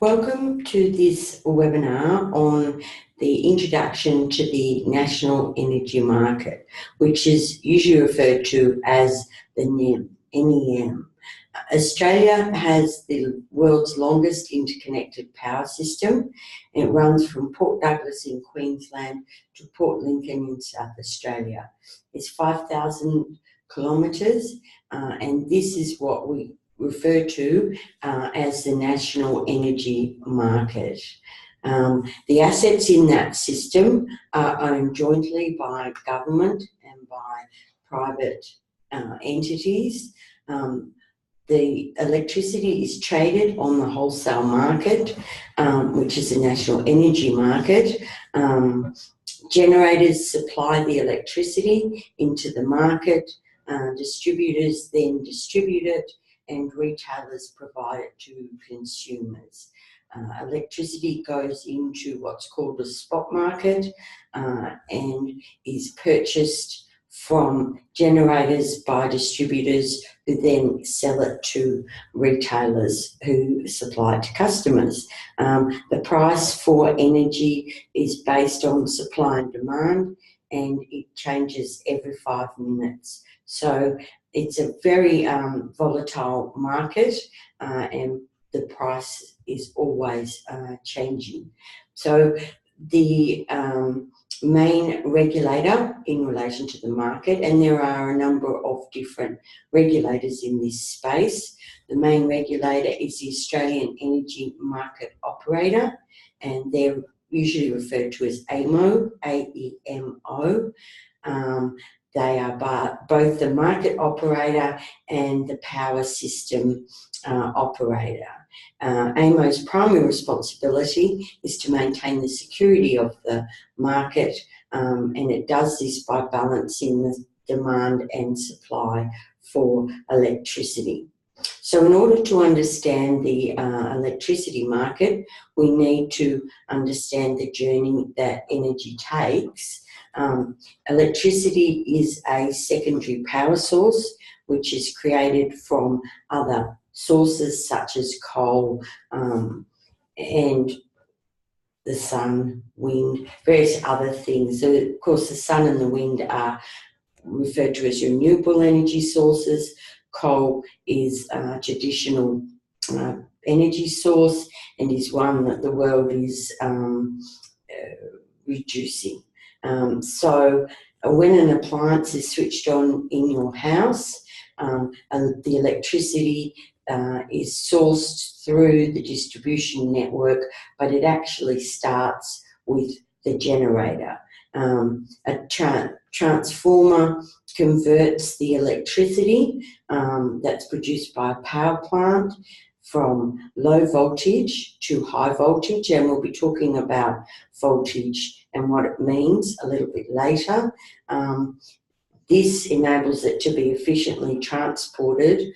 Welcome to this webinar on the introduction to the National Energy Market, which is usually referred to as the NEM. Australia has the world's longest interconnected power system. It runs from Port Douglas in Queensland to Port Lincoln in South Australia. It's 5,000 kilometres, and this is what we refer to as the national energy market. The assets in that system are owned jointly by government and by private entities. The electricity is traded on the wholesale market, which is the national energy market. Generators supply the electricity into the market, distributors then distribute it, and retailers provide it to consumers. Electricity goes into what's called the spot market and is purchased from generators by distributors who then sell it to retailers who supply it to customers. The price for energy is based on supply and demand, and it changes every 5 minutes. So it's a very volatile market, and the price is always changing. So the main regulator in relation to the market, and there are a number of different regulators in this space. The main regulator is the Australian Energy Market Operator, and they're usually referred to as AEMO, A-E-M-O. They are both the market operator and the power system operator. AEMO's primary responsibility is to maintain the security of the market, and it does this by balancing the demand and supply for electricity. So in order to understand the electricity market, we need to understand the journey that energy takes. Electricity is a secondary power source which is created from other sources such as coal and the sun, wind, various other things. So of course the sun and the wind are referred to as renewable energy sources. Coal is a traditional energy source and is one that the world is reducing. So when an appliance is switched on in your house, the electricity is sourced through the distribution network, but it actually starts with the generator. A transformer converts the electricity that's produced by a power plant from low voltage to high voltage, and we'll be talking about voltage and what it means a little bit later. This enables it to be efficiently transported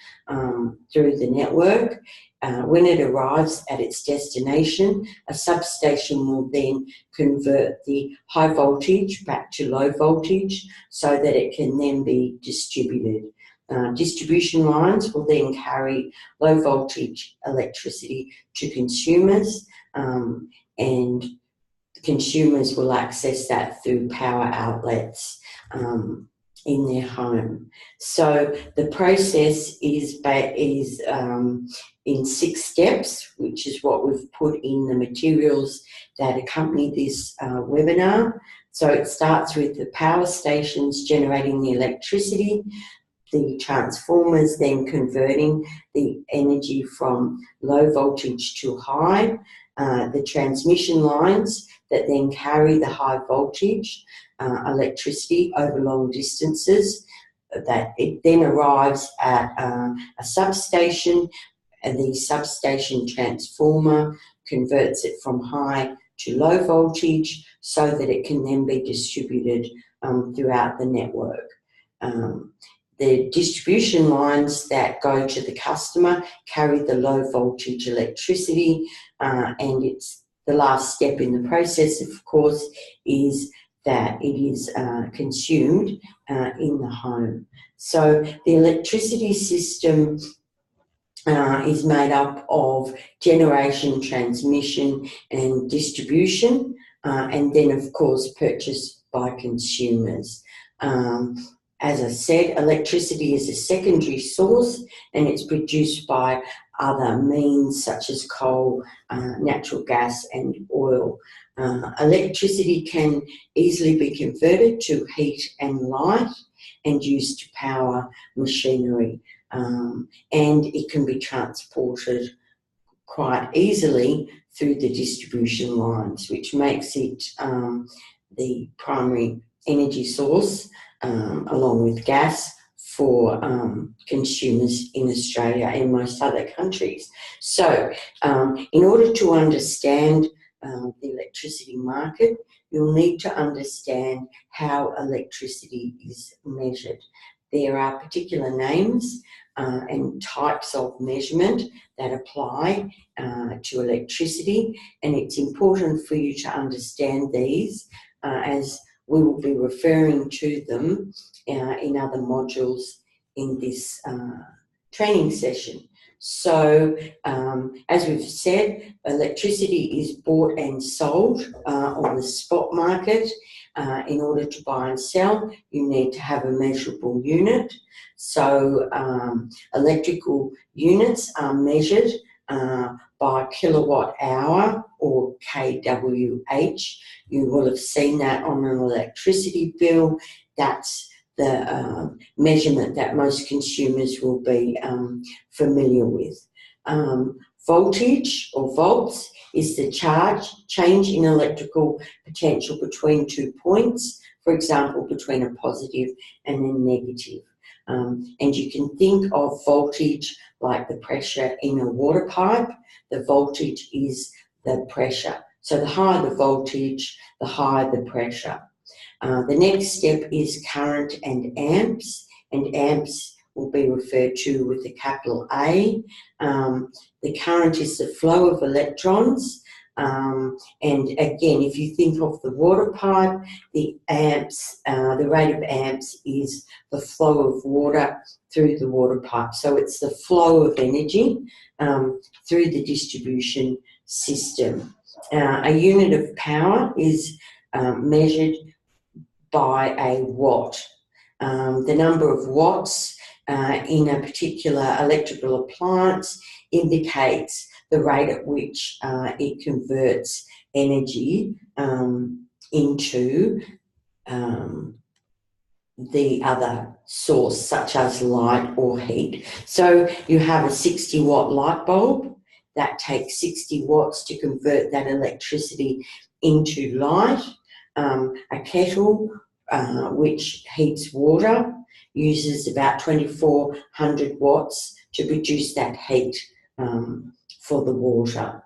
through the network. When it arrives at its destination, a substation will then convert the high voltage back to low voltage so that it can then be distributed. Distribution lines will then carry low voltage electricity to consumers, and consumers will access that through power outlets in their home. So the process is in 6 steps, which is what we've put in the materials that accompany this webinar. So it starts with the power stations generating the electricity, the transformers then converting the energy from low voltage to high, the transmission lines that then carry the high voltage electricity over long distances, that it then arrives at a substation, and the substation transformer converts it from high to low voltage so that it can then be distributed throughout the network. The distribution lines that go to the customer carry the low voltage electricity, and it's the last step in the process, of course, is that it is consumed in the home. So the electricity system is made up of generation, transmission and distribution, and then of course purchased by consumers. As I said, electricity is a secondary source and it's produced by other means such as coal, natural gas and oil. Electricity can easily be converted to heat and light and used to power machinery. And it can be transported quite easily through the distribution lines, which makes it the primary energy source, along with gas, for consumers in Australia and most other countries. So in order to understand the electricity market, you'll need to understand how electricity is measured. There are particular names and types of measurement that apply to electricity, and it's important for you to understand these as we will be referring to them in other modules in this training session. So, as we've said, electricity is bought and sold on the spot market. In order to buy and sell, you need to have a measurable unit. So, electrical units are measured by kilowatt hour or kWh. You will have seen that on an electricity bill. That's the measurement that most consumers will be familiar with. Voltage or volts is the change in electrical potential between 2 points, for example, between a positive and a negative. And you can think of voltage like the pressure in a water pipe. The voltage is the pressure. So the higher the voltage, the higher the pressure. The next step is current and amps will be referred to with a capital A. The current is the flow of electrons, and again, if you think of the water pipe, the amps, the rate of amps is the flow of water through the water pipe. So it's the flow of energy through the distribution system. A unit of power is measured by a watt. The number of watts in a particular electrical appliance indicates the rate at which it converts energy into the other source, such as light or heat. So you have a 60-watt light bulb that takes 60 watts to convert that electricity into light. A kettle, which heats water, uses about 2,400 watts to produce that heat for the water.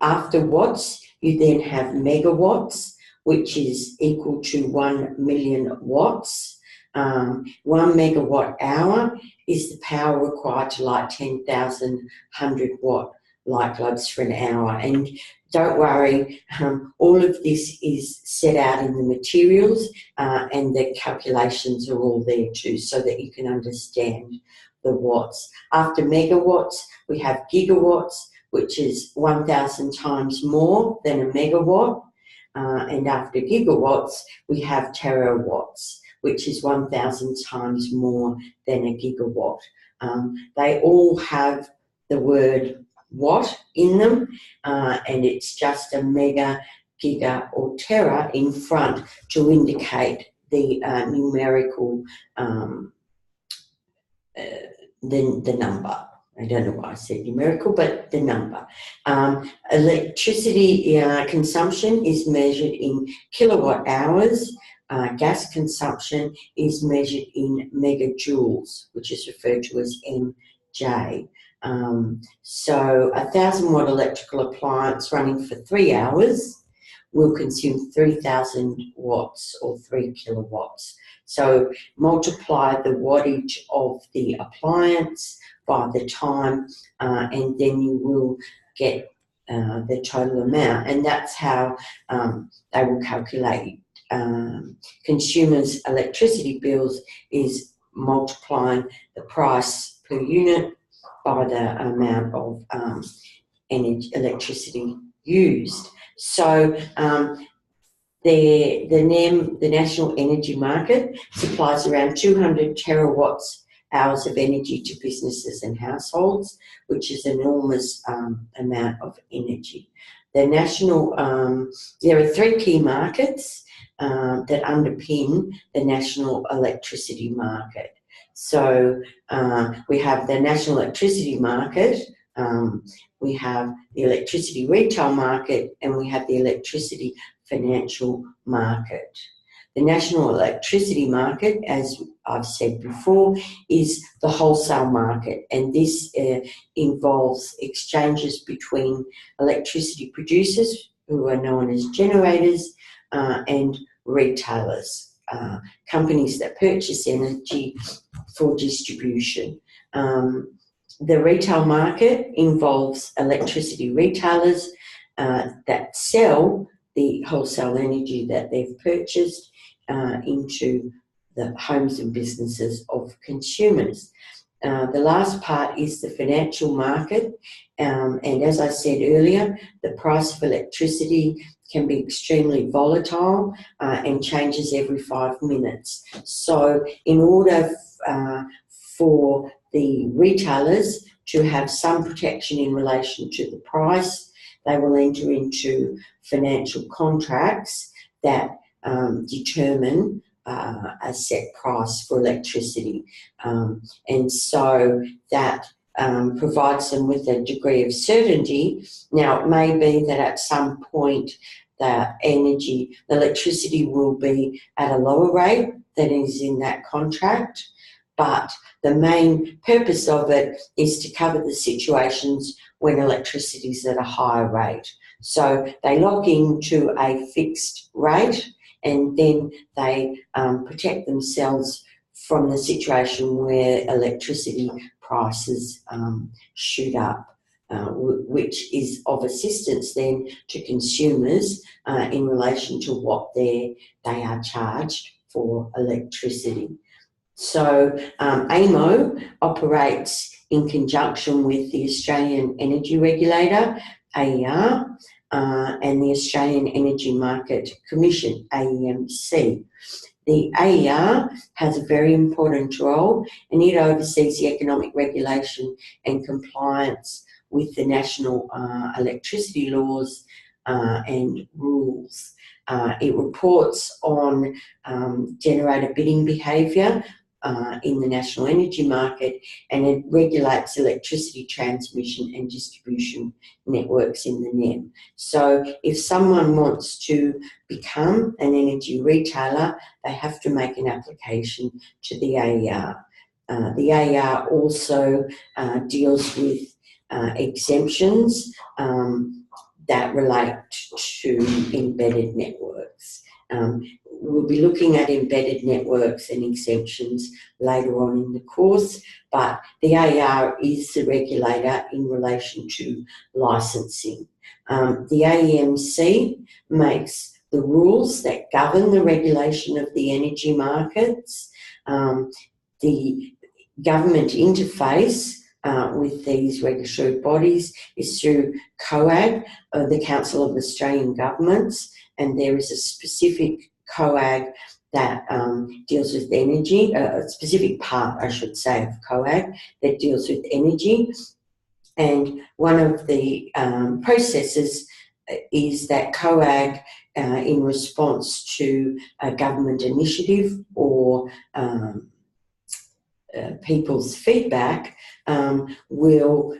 After watts, you then have megawatts, which is equal to 1 million watts. 1 megawatt hour is the power required to light 10,000 100-watt light bulbs for an hour. And don't worry, all of this is set out in the materials and the calculations are all there too, so that you can understand the watts. After megawatts, we have gigawatts, which is 1,000 times more than a megawatt. And after gigawatts, we have terawatts, which is 1,000 times more than a gigawatt. They all have the word watt in them, and it's just a mega, giga or tera in front to indicate the numerical, the number. I don't know why I said numerical, but the number. Electricity consumption is measured in kilowatt hours. Gas consumption is measured in megajoules, which is referred to as MJ. So a 1,000-watt electrical appliance running for 3 hours will consume 3,000 watts or 3 kilowatts. So multiply the wattage of the appliance by the time and then you will get the total amount, and that's how they will calculate consumers' electricity bills, is multiplying the price per unit by the amount of electricity used. So the NEM, the National Energy Market, supplies around 200 terawatts hours of energy to businesses and households, which is an enormous amount of energy. The national, there are three key markets that underpin the national electricity market. So we have the national electricity market, we have the electricity retail market, and we have the electricity financial market. The national electricity market, as I've said before, is the wholesale market, and this involves exchanges between electricity producers, who are known as generators, and retailers, companies that purchase energy for distribution. The retail market involves electricity retailers that sell the wholesale energy that they've purchased into the homes and businesses of consumers. The last part is the financial market, and as I said earlier, the price of electricity can be extremely volatile and changes every 5 minutes. So in order for the retailers to have some protection in relation to the price, they will enter into financial contracts that determine a set price for electricity. And so that provides them with a degree of certainty. Now, it may be that at some point the electricity will be at a lower rate than is in that contract, but the main purpose of it is to cover the situations when electricity is at a higher rate. So they lock into a fixed rate, and then they protect themselves from the situation where electricity prices shoot up, which is of assistance then to consumers in relation to what they are charged for electricity. So AEMO operates in conjunction with the Australian Energy Regulator, AER, and the Australian Energy Market Commission, AEMC. The AER has a very important role, and it oversees the economic regulation and compliance with the national electricity laws and rules. It reports on generator bidding behaviour in the national energy market, and it regulates electricity transmission and distribution networks in the NEM. So if someone wants to become an energy retailer, they have to make an application to the AER. The AER also deals with exemptions that relate to embedded networks. We'll be looking at embedded networks and exemptions later on in the course, but the AER is the regulator in relation to licensing. The AEMC makes the rules that govern the regulation of the energy markets. The government interface with these regulatory bodies is through COAG, the Council of Australian Governments, and there is a specific COAG that deals with energy, a specific part, I should say, of COAG that deals with energy. And one of the processes is that COAG, in response to a government initiative or people's feedback, will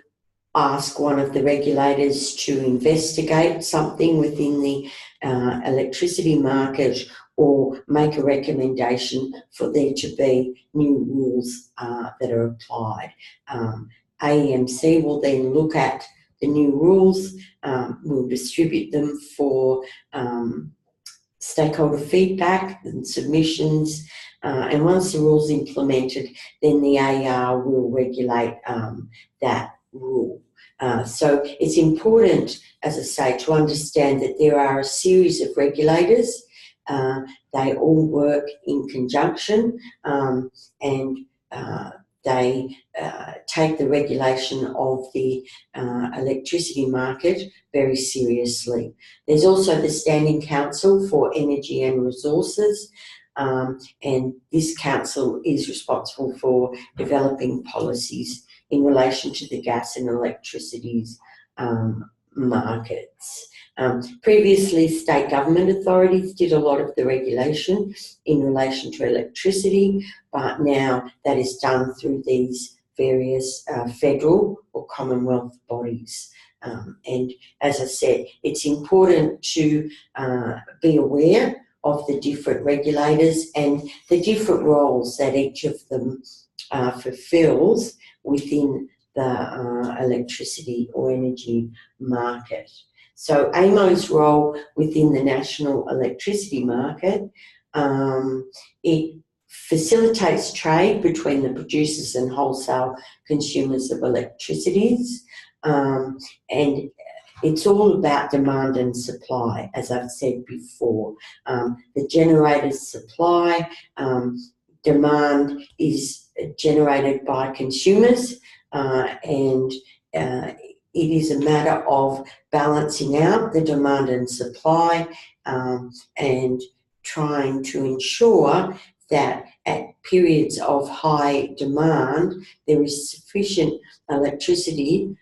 ask one of the regulators to investigate something within the electricity market or make a recommendation for there to be new rules that are applied. AEMC will then look at the new rules, will distribute them for stakeholder feedback and submissions, and once the rule's implemented, then the AER will regulate that rule. So it's important, as I say, to understand that there are a series of regulators. They all work in conjunction, and they take the regulation of the electricity market very seriously. There's also the Standing Council for Energy and Resources, and this council is responsible for developing policies in relation to the gas and electricity markets. Previously, state government authorities did a lot of the regulation in relation to electricity, but now that is done through these various federal or Commonwealth bodies. And as I said, it's important to be aware of the different regulators and the different roles that each of them fulfills within the electricity or energy market. So AEMO's role within the national electricity market, it facilitates trade between the producers and wholesale consumers of electricities, and it's all about demand and supply, as I've said before. The generators supply, demand is generated by consumers, and it is a matter of balancing out the demand and supply, and trying to ensure that at periods of high demand there is sufficient electricity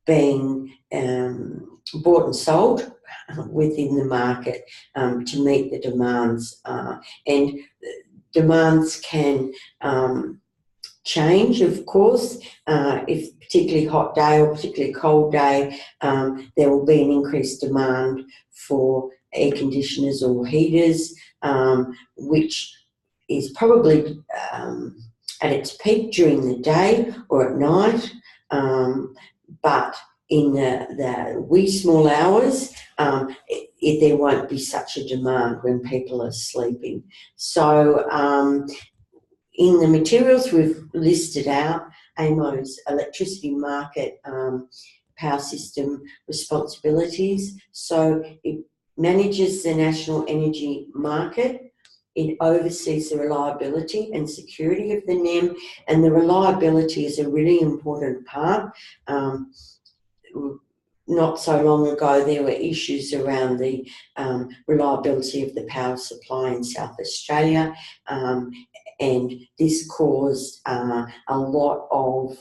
being bought and sold within the market to meet the demands. And demands can change, of course. If particularly hot day or particularly cold day, there will be an increased demand for air conditioners or heaters, which is probably at its peak during the day or at night, but in the wee small hours, there won't be such a demand when people are sleeping. So in the materials we've listed out AEMO's electricity market power system responsibilities. So it manages the national energy market. It oversees the reliability and security of the NEM, and the reliability is a really important part. Not so long ago, there were issues around the reliability of the power supply in South Australia, and this caused a lot of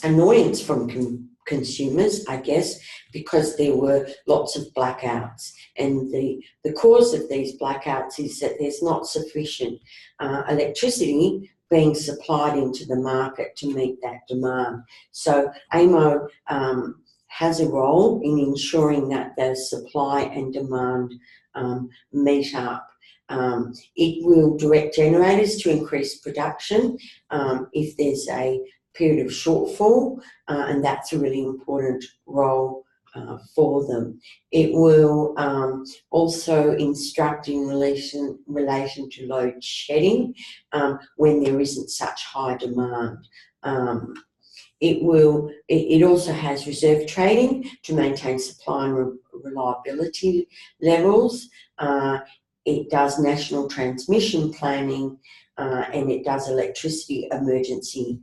annoyance from consumers, I guess, because there were lots of blackouts. And the cause of these blackouts is that there's not sufficient electricity being supplied into the market to meet that demand. So AEMO has a role in ensuring that the supply and demand meet up. It will direct generators to increase production if there's a period of shortfall, and that's a really important role for them. It will also instruct in relation to load shedding when there isn't such high demand. It also has reserve trading to maintain supply and reliability levels. It does national transmission planning, and it does electricity emergency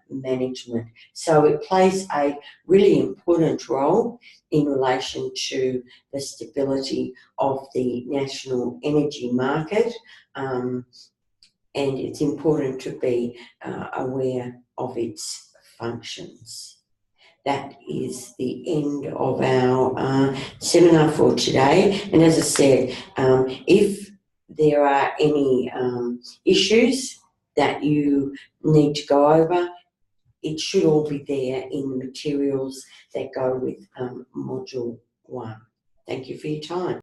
management. So it plays a really important role in relation to the stability of the national energy market, and it's important to be aware of its functions. That is the end of our seminar for today. And as I said, if there are any issues that you need to go over, it should all be there in the materials that go with Module 1. Thank you for your time.